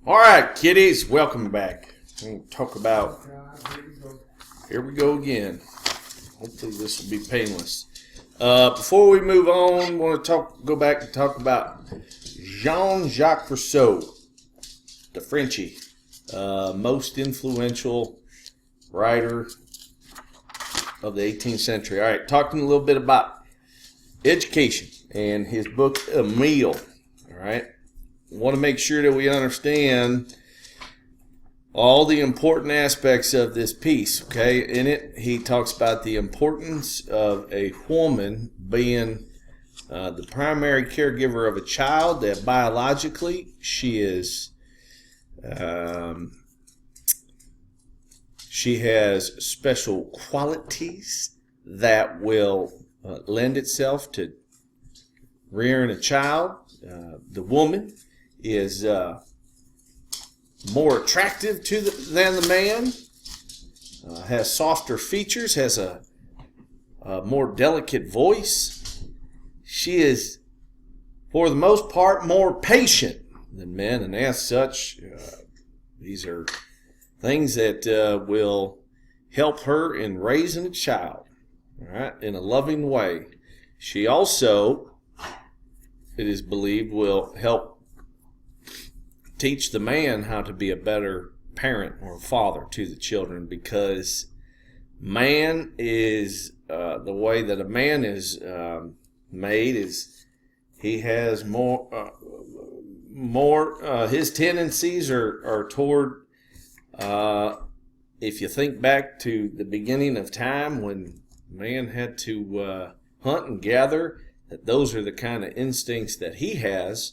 All right, kiddies, welcome back. We're going to talk about, here we go again. Hopefully this will be painless. Before we move on, I want to go back and talk about Jean-Jacques Rousseau, the Frenchie, most influential writer of the 18th century. All right, talking a little bit about education and his book, Emile. All right. Want to make sure that we understand all the important aspects of this piece, okay? In it, he talks about the importance of a woman being the primary caregiver of a child, that biologically she is, she has special qualities that will lend itself to rearing a child. The woman is more attractive than the man, has softer features, has a more delicate voice. She is, for the most part, more patient than men, and as such, these are things that will help her in raising a child, all right, in a loving way. She also, it is believed, will help teach the man how to be a better parent or father to the children, because man is, the way that a man is made is he has more, his tendencies are toward, if you think back to the beginning of time when man had to hunt and gather, that those are the kind of instincts that he has.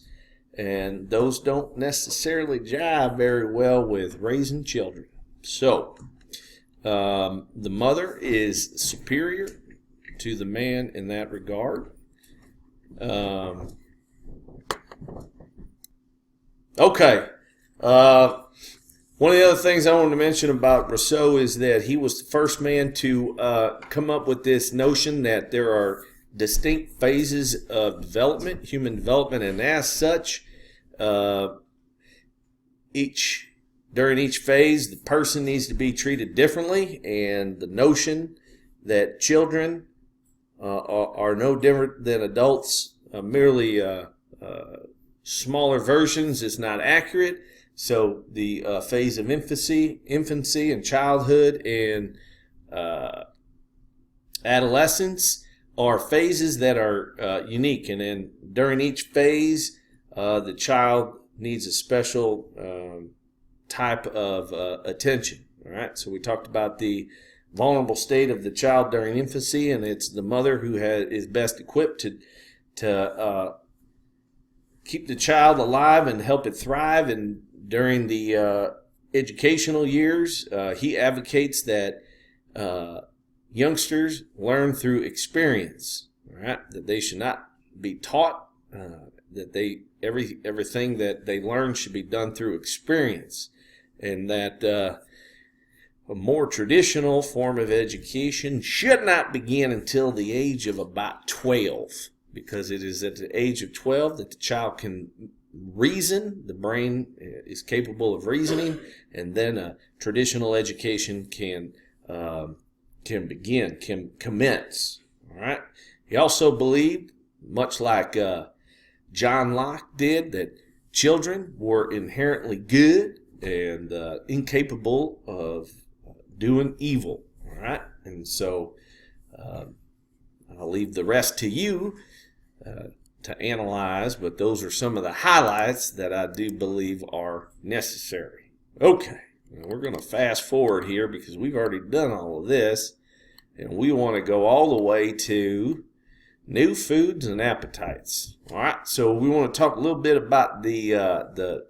And those don't necessarily jive very well with raising children. So, the mother is superior to the man in that regard. Okay. One of the other things I wanted to mention about Rousseau is that he was the first man to come up with this notion that there are distinct phases of development, human development, and as such, during each phase, the person needs to be treated differently, and the notion that children are no different than adults, merely smaller versions, is not accurate. So the phase of infancy and childhood and adolescence are phases that are unique, and then during each phase, the child needs a special type of attention. All right, so we talked about the vulnerable state of the child during infancy, and it's the mother who is best equipped to keep the child alive and help it thrive. And during the educational years, he advocates that youngsters learn through experience. All right, that they should not be taught. That everything that they learn should be done through experience, and that a more traditional form of education should not begin until the age of about 12, because it is at the age of 12 that the child can reason, the brain is capable of reasoning, and then a traditional education can commence. All right. He also believed, much like John Locke did, that children were inherently good and incapable of doing evil. All right, and so I'll leave the rest to you to analyze, but those are some of the highlights that I do believe are necessary. Okay, now we're going to fast forward here because we've already done all of this, and we want to go all the way to new foods and appetites. All right, so we want to talk a little bit about the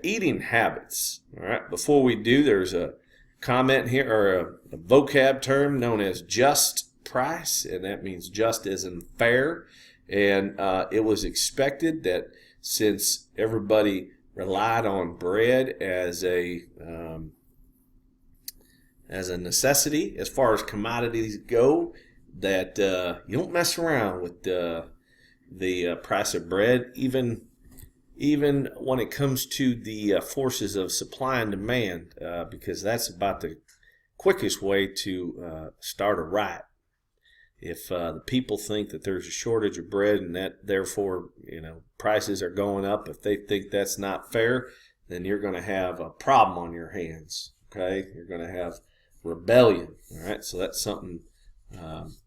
eating habits. All right, before we do, there's a comment here, or a vocab term known as just price, and that means just as in fair. And it was expected that since everybody relied on bread as a necessity as far as commodities go, that you don't mess around with the price of bread, even even when it comes to the forces of supply and demand, because that's about the quickest way to start a riot. If the people think that there's a shortage of bread and that therefore, prices are going up, if they think that's not fair, then you're going to have a problem on your hands. Okay, you're going to have rebellion. All right, so that's something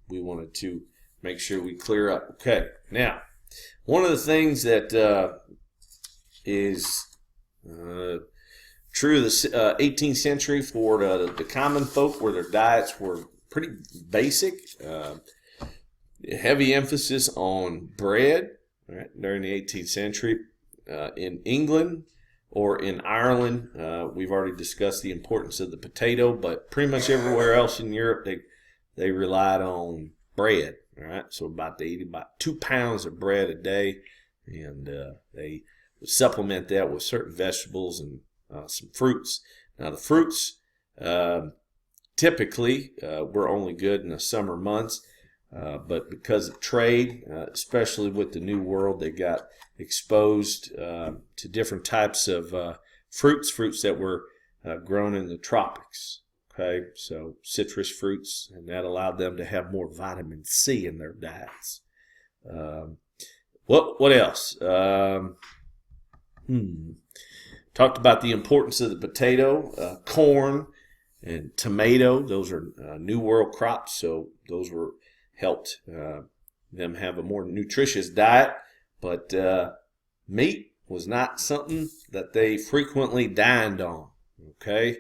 we wanted to make sure we clear up. Okay, now one of the things that is true of the 18th century for the common folk, where their diets were pretty basic. Heavy emphasis on bread, right, during the 18th century. In England or in Ireland, we've already discussed the importance of the potato, but pretty much everywhere else in Europe, they relied on bread. All right, so they eat about 2 pounds of bread a day, and they would supplement that with certain vegetables and some fruits. Now, the fruits typically were only good in the summer months, but because of trade, especially with the New World, they got exposed to different types of fruits that were grown in the tropics. Okay, so citrus fruits, and that allowed them to have more vitamin C in their diets. What else? Talked about the importance of the potato, corn, and tomato. Those are New World crops, so those helped them have a more nutritious diet. But meat was not something that they frequently dined on. Okay.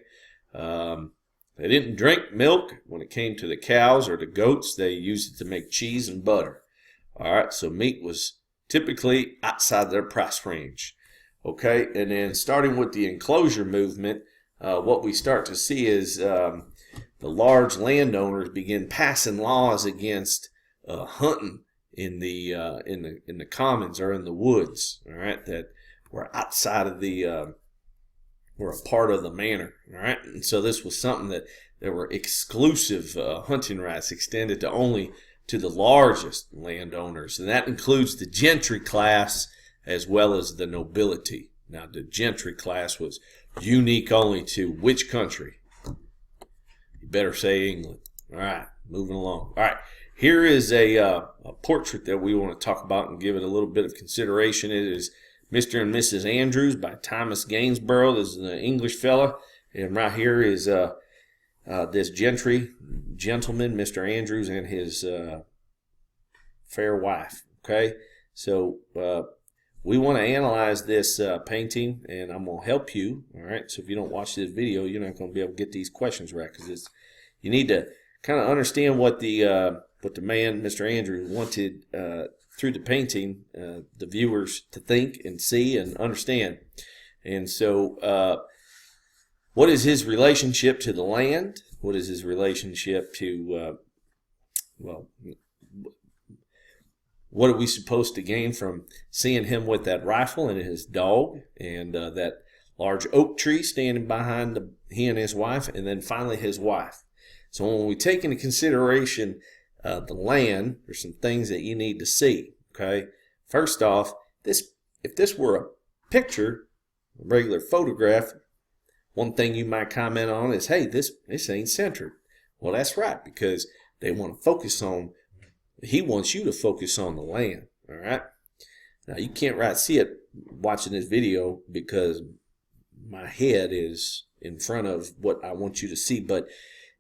They didn't drink milk when it came to the cows or the goats. They used it to make cheese and butter. All right, so meat was typically outside their price range. Okay, and then starting with the enclosure movement, what we start to see is the large landowners begin passing laws against hunting in the commons or in the woods. All right, that were outside of the were a part of the manor. All right, and so this was something that there were exclusive hunting rights extended only to the largest landowners, and that includes the gentry class as well as the nobility. Now, the gentry class was unique only to which country? You better say England. All right, moving along. All right, here is a portrait that we want to talk about and give it a little bit of consideration. It is Mr. and Mrs. Andrews by Thomas Gainsborough. This is an English fella. And right here is this gentry gentleman, Mr. Andrews, and his fair wife. Okay, so we want to analyze this painting, and I'm going to help you. All right, so if you don't watch this video, you're not going to be able to get these questions right, because you need to kind of understand what the man, Mr. Andrews, wanted through the painting, the viewers to think and see and understand. And so what is his relationship to the land? What is his relationship to, what are we supposed to gain from seeing him with that rifle and his dog and that large oak tree standing behind he and his wife, and then finally his wife? So when we take into consideration the land, there's some things that you need to see. Okay, first off, if this were a picture, a regular photograph, one thing you might comment on is, hey, this ain't centered. Well, that's right, because they want to focus on, he wants you to focus on the land. All right, now you can't see it watching this video because my head is in front of what I want you to see, but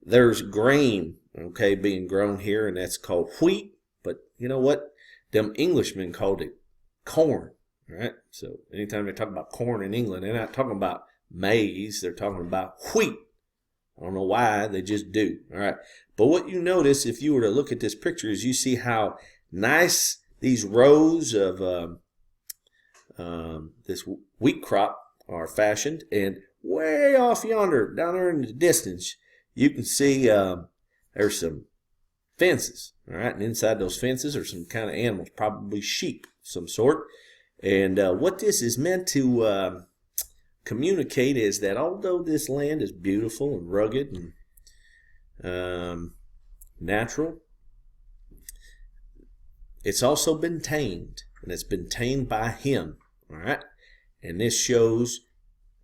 there's grain, okay, being grown here, and that's called wheat. But you know what? Them Englishmen called it corn, right? So anytime they talk about corn in England, they're not talking about maize. They're talking about wheat. I don't know why, they just do. All right. But what you notice if you were to look at this picture is you see how nice these rows of this wheat crop are fashioned. And way off yonder, down there in the distance, you can see there's some fences. All right. And inside those fences are some kind of animals, probably sheep of some sort. And what this is meant to communicate is that although this land is beautiful and rugged and natural, it's also been tamed, and it's been tamed by him. All right, And this shows,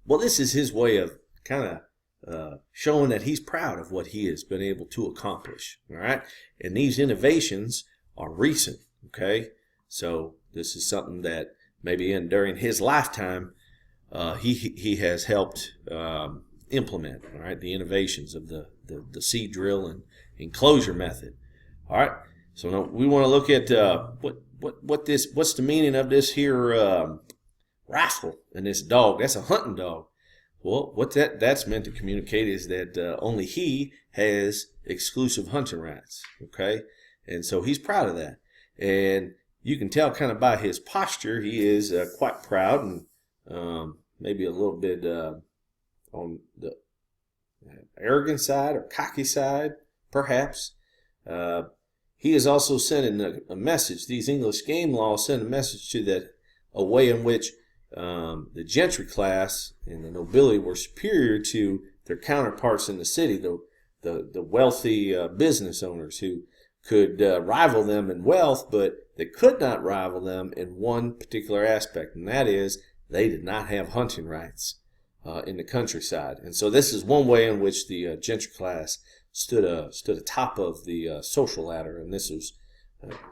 well, this is his way of kind of showing that he's proud of what he has been able to accomplish. All right. And these innovations are recent. Okay. So this is something that maybe during his lifetime, he has helped implement. All right. The innovations of the seed drill and enclosure method. All right. So now we want to look at what's the meaning of this here rifle and this dog. That's a hunting dog. Well, what that's meant to communicate is that only he has exclusive hunting rights. Okay, and so he's proud of that, and you can tell kind of by his posture he is quite proud and maybe a little bit on the arrogant side or cocky side, perhaps. He is also sending a message. These English game laws send a message to that a way in which the gentry class and the nobility were superior to their counterparts in the city, the wealthy business owners who could rival them in wealth, but they could not rival them in one particular aspect, and that is they did not have hunting rights in the countryside. And so this is one way in which the gentry class stood atop of the social ladder, and this was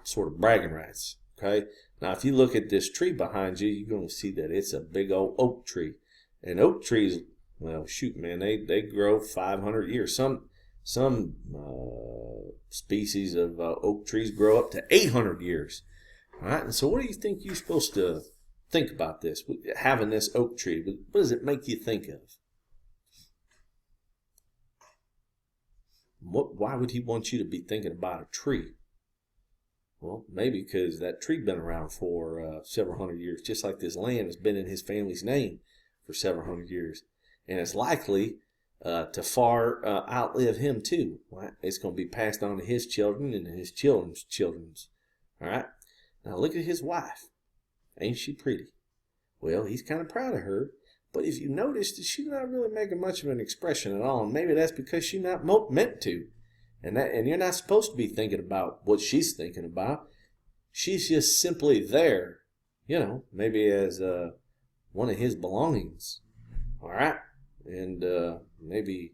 sort of bragging rights. Okay. Now, if you look at this tree behind you, you're going to see that it's a big old oak tree. And oak trees, well, shoot, man, they grow 500 years. Some species of oak trees grow up to 800 years. All right. And so what do you think you're supposed to think about this, having this oak tree? What does it make you think of? Why would he want you to be thinking about a tree? Well, maybe because that tree been around for several hundred years, just like this land has been in his family's name for several hundred years. And it's likely to far outlive him too. Right? It's going to be passed on to his children and his children's children's. All right? Now look at his wife. Ain't she pretty? Well, he's kind of proud of her. But if you notice, she's not really making much of an expression at all. And maybe that's because she's not meant to. And you're not supposed to be thinking about what she's thinking about. She's just simply there, maybe as one of his belongings. All right? And maybe,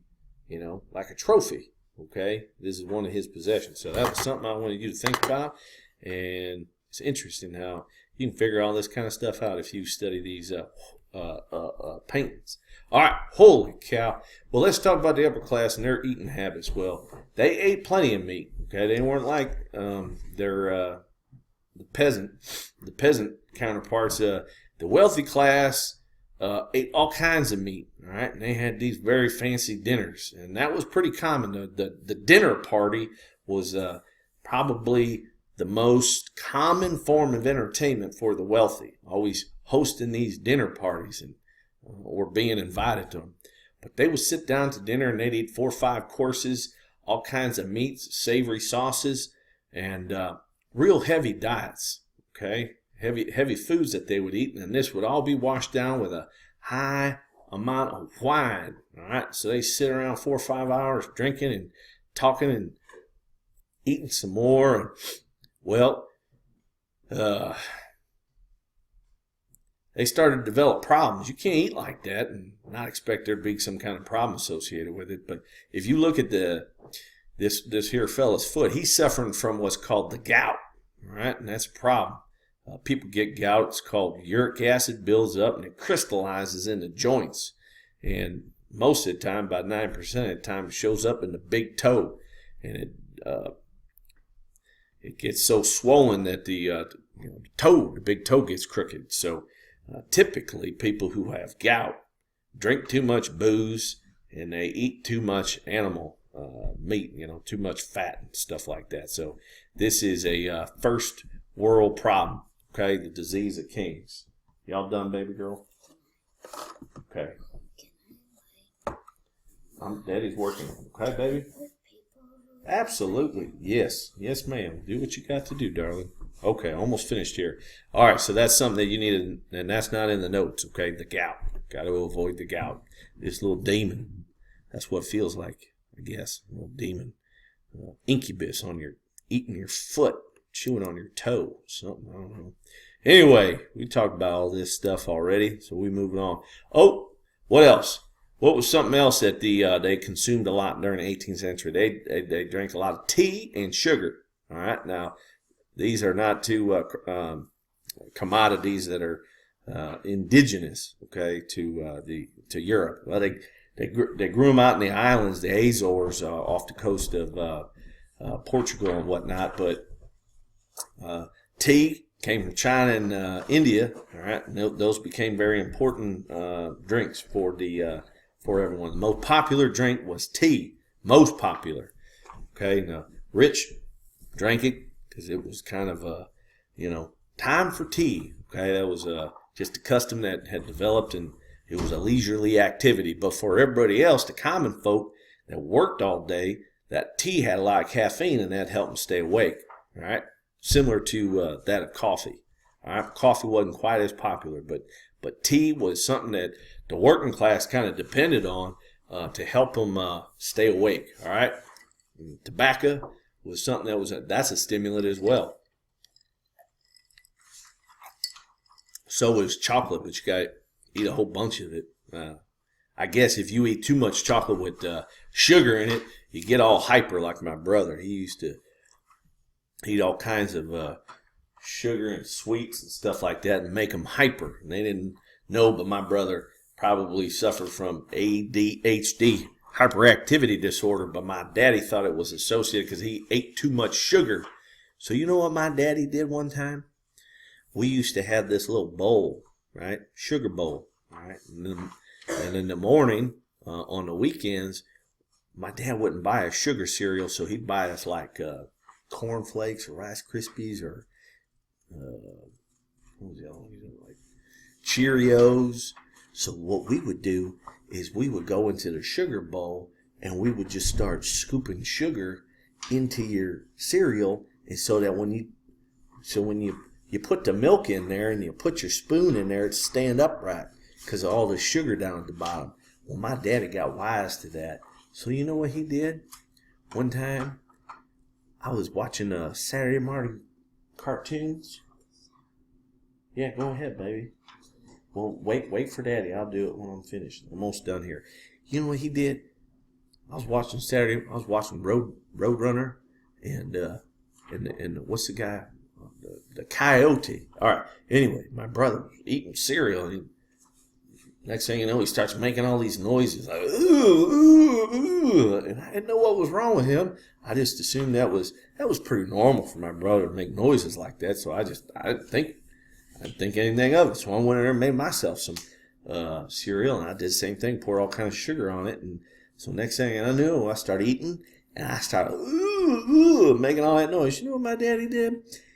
like a trophy. Okay? This is one of his possessions. So that was something I wanted you to think about. And it's interesting how you can figure all this kind of stuff out if you study these paintings. All right, holy cow. Well, let's talk about the upper class and their eating habits. Well, they ate plenty of meat. Okay, they weren't like the peasant counterparts. The wealthy class ate all kinds of meat. All right, and they had these very fancy dinners, and that was pretty common. The dinner party was probably the most common form of entertainment for the wealthy. Always hosting these dinner parties and or being invited to them. But they would sit down to dinner and they'd eat 4 or 5 courses, all kinds of meats, savory sauces, and real heavy diets. Okay, heavy foods that they would eat, and this would all be washed down with a high amount of wine. All right, so they sit around 4 or 5 hours drinking and talking and eating some more. And well, they started to develop problems. You can't eat like that and not expect there to be some kind of problem associated with it. But if you look at this here fella's foot, he's suffering from what's called the gout, right? And that's a problem. People get gout. It's called uric acid, builds up, and it crystallizes in the joints. And most of the time, about 9% of the time, it shows up in the big toe. And it gets so swollen that the big toe gets crooked. So typically, people who have gout drink too much booze and they eat too much animal meat, too much fat and stuff like that. So this is a first world problem, okay? The disease of kings. Y'all done, baby girl? Okay. Daddy's working. Okay, baby? Absolutely. Yes. Yes, ma'am. Do what you got to do, darling. Okay, almost finished here. All right, so that's something that you need, and that's not in the notes, okay? The gout. Got to avoid the gout. This little demon. That's what it feels like, I guess. A little demon. Incubus on eating your foot, chewing on your toe. Something, I don't know. Anyway, we talked about all this stuff already, so we moving on. Oh, what else? What was something else that they consumed a lot during the 18th century? They drank a lot of tea and sugar. All right, now these are not two commodities that are indigenous, okay, to Europe. Well, they grew them out in the islands, the Azores, off the coast of Portugal and whatnot. But tea came from China and India. All right, and those became very important drinks for everyone. The most popular drink was tea. Most popular. Okay, now rich drank it because it was kind of time for tea. Okay, that was just a custom that had developed, and it was a leisurely activity. But for everybody else, the common folk that worked all day, that tea had a lot of caffeine, and that helped them stay awake. All right, similar to that of coffee. All right, coffee wasn't quite as popular, but tea was something that the working class kind of depended on to help them stay awake. All right, and tobacco was something that's a stimulant as well. So was chocolate, but you got to eat a whole bunch of it. I guess if you eat too much chocolate with sugar in it, you get all hyper like my brother. He used to eat all kinds of sugar and sweets and stuff like that and make them hyper. And they didn't know, but my brother probably suffered from ADHD, hyperactivity disorder. But my daddy thought it was associated because he ate too much sugar. So you know what my daddy did one time? We used to have this little bowl, right? Sugar bowl, right? And in the morning, on the weekends, my dad wouldn't buy us sugar cereal, so he'd buy us like Corn Flakes or Rice Krispies or what was the other one? Like Cheerios. So what we would do is we would go into the sugar bowl and we would just start scooping sugar into your cereal, and so that when you put the milk in there and you put your spoon in there, it's stand upright because of all the sugar down at the bottom. Well, my daddy got wise to that. So you know what he did? One time, I was watching Saturday morning cartoons. Yeah, go ahead, baby. Well, wait for Daddy. I'll do it when I'm finished. I'm almost done here. You know what he did? I was watching Roadrunner and what's the guy? The Coyote. All right. Anyway, my brother was eating cereal, and next thing you know, he starts making all these noises like ooh, ooh, ooh, and I didn't know what was wrong with him. I just assumed that was pretty normal for my brother to make noises like that. So I didn't think anything of it. So I went in there and made myself some cereal, and I did the same thing, pour all kinds of sugar on it, and so next thing I knew, I started eating, and I started ooh, making all that noise. You know what my daddy did?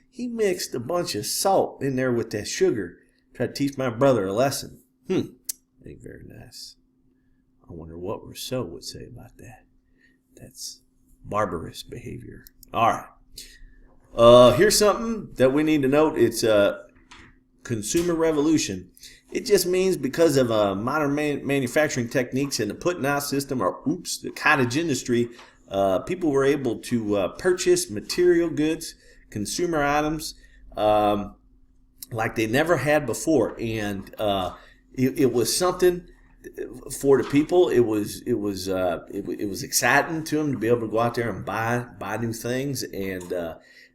He mixed a bunch of salt in there with that sugar. Tried to teach my brother a lesson. Ain't very nice. I wonder what Rousseau would say about that. That's barbarous behavior. All right. Here's something that we need to note. It's a consumer revolution. It just means because of modern manufacturing techniques and the putting out system, the cottage industry, people were able to purchase material goods, consumer items, like they never had before, and it was something for the people. It was exciting to them to be able to go out there and buy new things, and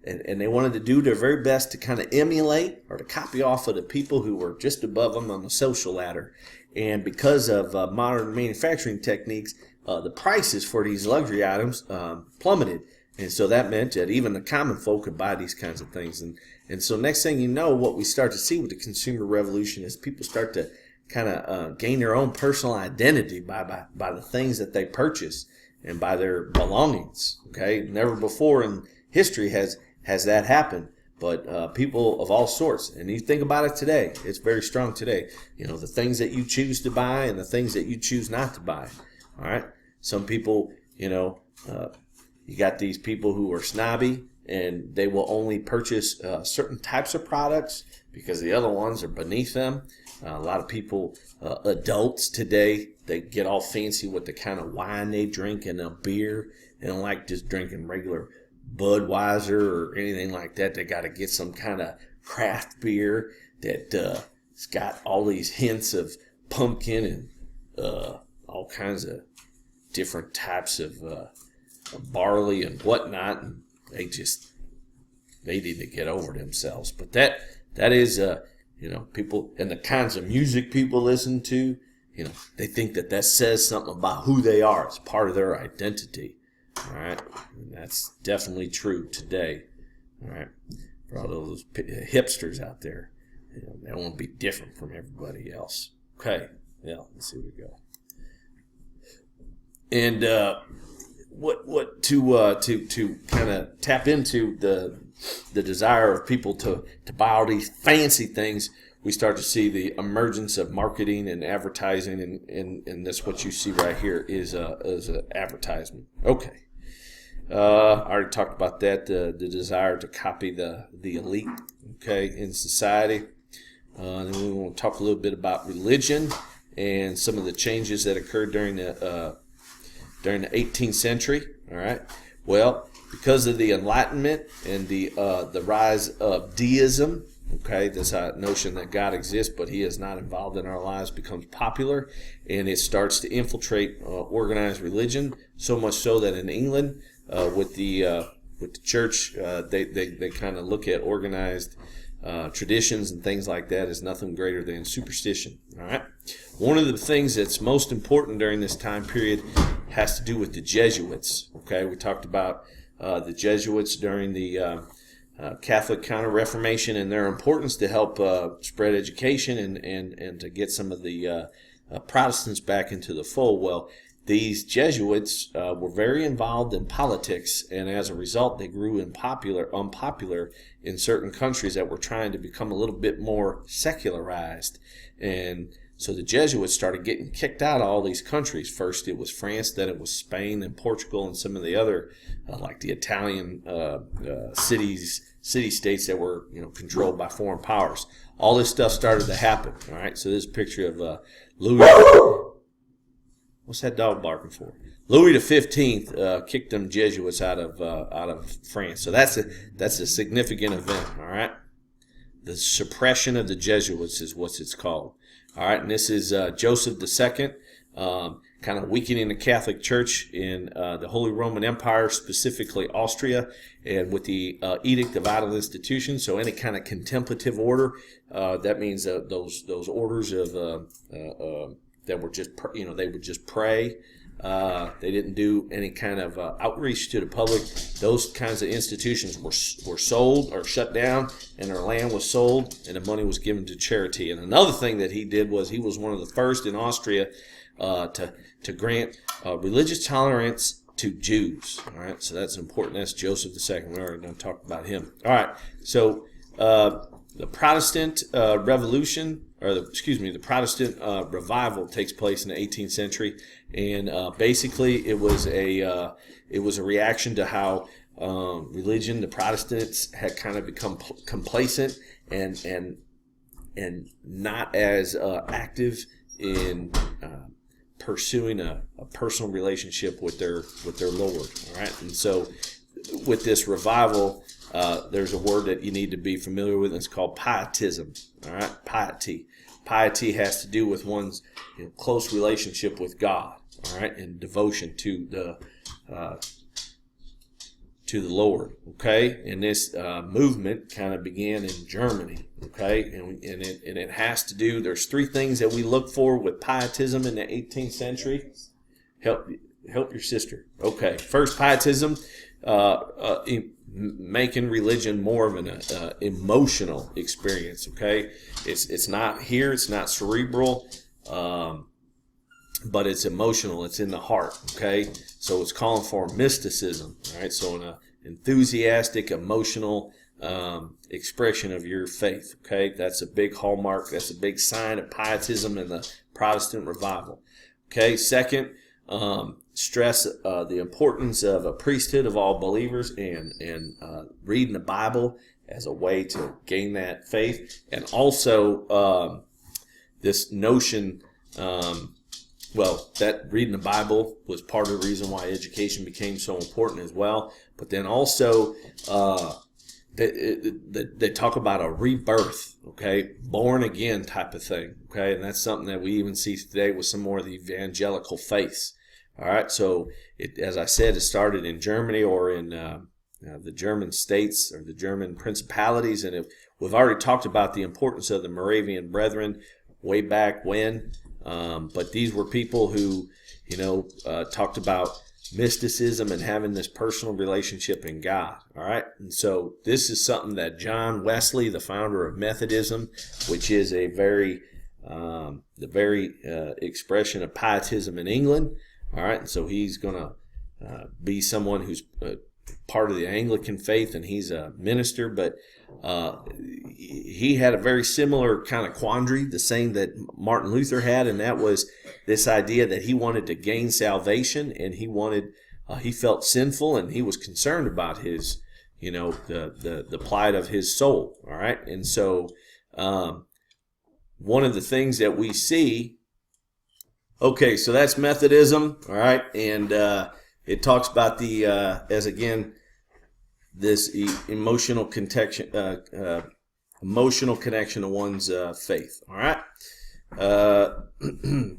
they wanted to do their very best to kind of emulate or to copy off of the people who were just above them on the social ladder. And because of modern manufacturing techniques, the prices for these luxury items plummeted. And so that meant that even the common folk could buy these kinds of things. And so next thing you know, what we start to see with the consumer revolution is people start to kind of gain their own personal identity by the things that they purchase and by their belongings. Okay, never before in history has that happened. But people of all sorts, and you think about it today, it's very strong today. You know, the things that you choose to buy and the things that you choose not to buy. All right, some people, you got these people who are snobby and they will only purchase certain types of products because the other ones are beneath them. A lot of people, adults today, they get all fancy with the kind of wine they drink and a beer. They don't like just drinking regular Budweiser or anything like that. They got to get some kind of craft beer that it's got all these hints of pumpkin and all kinds of different types of barley and whatnot, and they need to get over themselves. But that is people, and the kinds of music people listen to, they think that says something about who they are. It's part of their identity. All right, and that's definitely true today. All right, for all those hipsters out there, they want to be different from everybody else. Okay, yeah, let's see where we go. And what to kind of tap into the desire of people to buy all these fancy things, we start to see the emergence of marketing and advertising, and that's what you see right here is an advertisement. Okay. I already talked about that, the desire to copy the elite, okay, in society. Then we want to talk a little bit about religion and some of the changes that occurred during the 18th century. All right. Well, because of the Enlightenment and the rise of deism, okay, this notion that God exists but He is not involved in our lives becomes popular, and it starts to infiltrate organized religion. So much so that in England, with the church, they kind of look at organized traditions and things like that as nothing greater than superstition. All right. One of the things that's most important during this time period has to do with the Jesuits. Okay, we talked about the Jesuits during the Catholic Counter-Reformation and their importance to help spread education and to get some of the Protestants back into the fold. Well, these Jesuits were very involved in politics, and as a result, they grew unpopular in certain countries that were trying to become a little bit more secularized. And so the Jesuits started getting kicked out of all these countries. First it was France, then it was Spain and Portugal and some of the other, like the Italian city-states that were controlled by foreign powers. All this stuff started to happen. All right, so this picture of Louis. What's that dog barking for? Louis XV kicked them Jesuits out of France. So that's a significant event. All right, the suppression of the Jesuits is what it's called. All right, and this is Joseph II, kind of weakening the Catholic Church in the Holy Roman Empire, specifically Austria, and with the Edict of Idle Institutions. So any kind of contemplative order, that means those orders of that were just they would just pray. They didn't do any kind of outreach to the public. Those kinds of institutions were sold or shut down, and their land was sold, and the money was given to charity. And another thing that he did was he was one of the first in Austria to grant religious tolerance to Jews. All right, so that's important. That's Joseph II. We already done talked about him. All right, so the Protestant Revolution, the Protestant Revival takes place in the 18th century, and basically it was a reaction to how religion, the Protestants had kind of become complacent and not as active in pursuing a personal relationship with their Lord. All right, and so with this revival, there's a word that you need to be familiar with, and it's called pietism. All right, piety. Piety has to do with one's close relationship with God. All right, and devotion to the Lord. Okay, and this movement kind of began in Germany. Okay, and it has to do. There's three things that we look for with pietism in the 18th century. Help your sister. Okay, first, pietism. Making religion more of an emotional experience. Okay, it's not here, it's not cerebral, but it's emotional. It's in the heart. Okay, so it's calling for mysticism. All right, so an enthusiastic, emotional expression of your faith. Okay, that's a big hallmark. That's a big sign of pietism in the Protestant Revival. Okay, second. Stress the importance of a priesthood of all believers and reading the Bible as a way to gain that faith. And also this notion, that reading the Bible was part of the reason why education became so important as well. But then also they talk about a rebirth, okay, born again type of thing, okay, and that's something that we even see today with some more of the evangelical faiths. All right, so as I said, it started in Germany or in the German states or the German principalities, and we've already talked about the importance of the Moravian Brethren way back when, but these were people who, talked about mysticism and having this personal relationship in God. All right, and so this is something that John Wesley, the founder of Methodism, which is the very expression of Pietism in England. All right, and so he's going to be someone who's part of the Anglican faith, and he's a minister, but he had a very similar kind of quandary, the same that Martin Luther had, and that was this idea that he wanted to gain salvation, and he felt sinful, and he was concerned about his, the plight of his soul. All right, and so one of the things that we see. Okay, so that's Methodism, all right, and it talks about this emotional connection to one's faith, all right.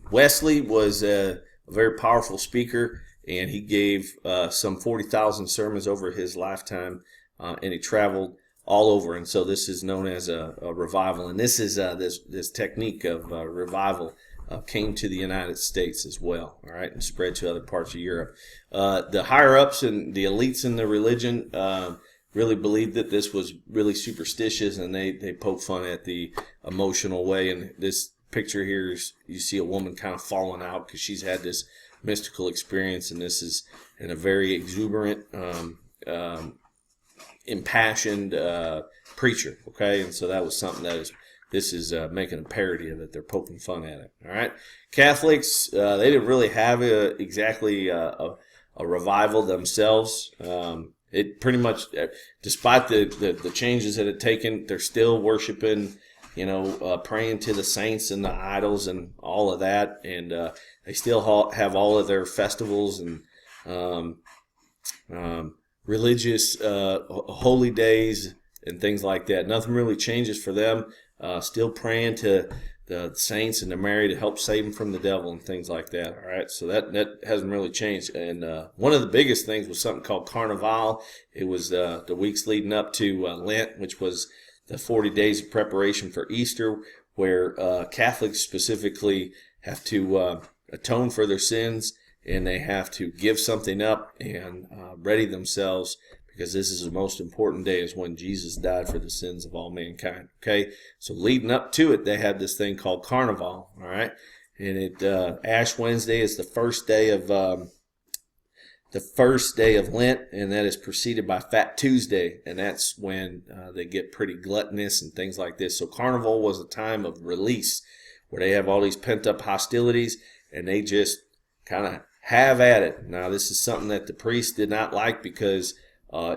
Wesley was a very powerful speaker, and he gave some 40,000 sermons over his lifetime, and he traveled all over, and so this is known as a revival, and this is this technique of revival came to the United States as well, all right, and spread to other parts of Europe. The higher-ups and the elites in the religion really believed that this was really superstitious, and they poke fun at the emotional way. And this picture here is, you see a woman kind of falling out because she's had this mystical experience, and this is in a very exuberant, impassioned preacher, okay? And so that was something that this is making a parody of it. They're poking fun at it. All right, Catholics, they didn't really have exactly a revival themselves. It pretty much, despite the changes that had taken, they're still worshiping, praying to the saints and the idols and all of that, and they still have all of their festivals and religious holy days and things like that. Nothing really changes for them. Still praying to the saints and to Mary to help save them from the devil and things like that. All right, so that hasn't really changed. And one of the biggest things was something called Carnival. It was the weeks leading up to Lent, which was the 40 days of preparation for Easter, where Catholics specifically have to atone for their sins, and they have to give something up and ready themselves, because this is the most important day, is when Jesus died for the sins of all mankind. Okay, so leading up to it, they had this thing called Carnival. All right, and Ash Wednesday is the first day of Lent, and that is preceded by Fat Tuesday, and that's when they get pretty gluttonous and things like this. So Carnival was a time of release, where they have all these pent up hostilities, and they just kind of have at it. Now, this is something that the priests did not like, because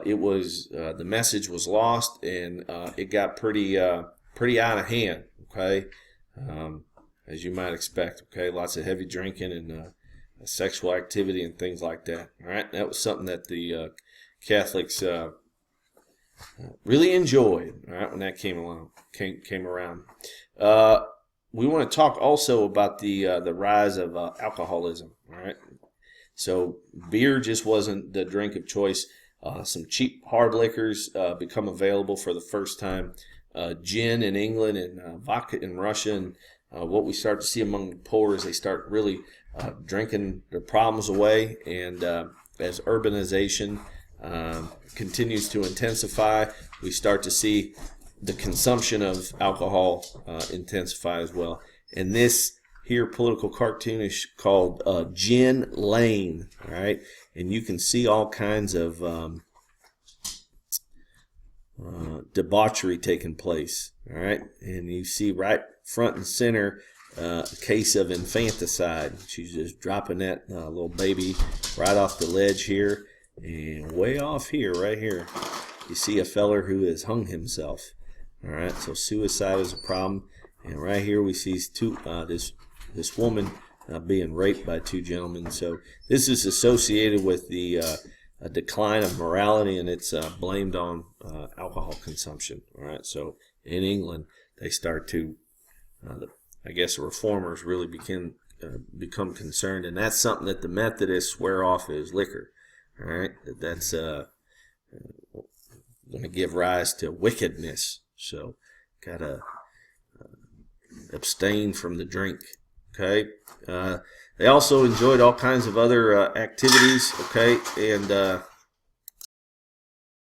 it was the message was lost, and it got pretty out of hand. Okay, as you might expect. Okay, lots of heavy drinking and sexual activity and things like that. All right, that was something that the Catholics really enjoyed. All right, when that came around. We want to talk also about the rise of alcoholism. All right, so beer just wasn't the drink of choice. Some cheap hard liquors become available for the first time. Gin in England and vodka in Russia. And what we start to see among the poor is they start really drinking their problems away. And as urbanization continues to intensify, we start to see the consumption of alcohol intensify as well. And this here political cartoon is called Gin Lane. All right. And you can see all kinds of debauchery taking place. All right, and you see right front and center a case of infanticide. She's just dropping that little baby right off the ledge here, and way off here, right here, you see a feller who has hung himself. All right, so suicide is a problem, and right here we see this woman being raped by two gentlemen. So this is associated with the a decline of morality, and it's blamed on alcohol consumption. All right, so in England, they start to, I guess, the reformers really become concerned, and that's something that the Methodists swear off is liquor. All right, that's going to give rise to wickedness. So, gotta abstain from the drink. Okay. They also enjoyed all kinds of other activities. Okay, and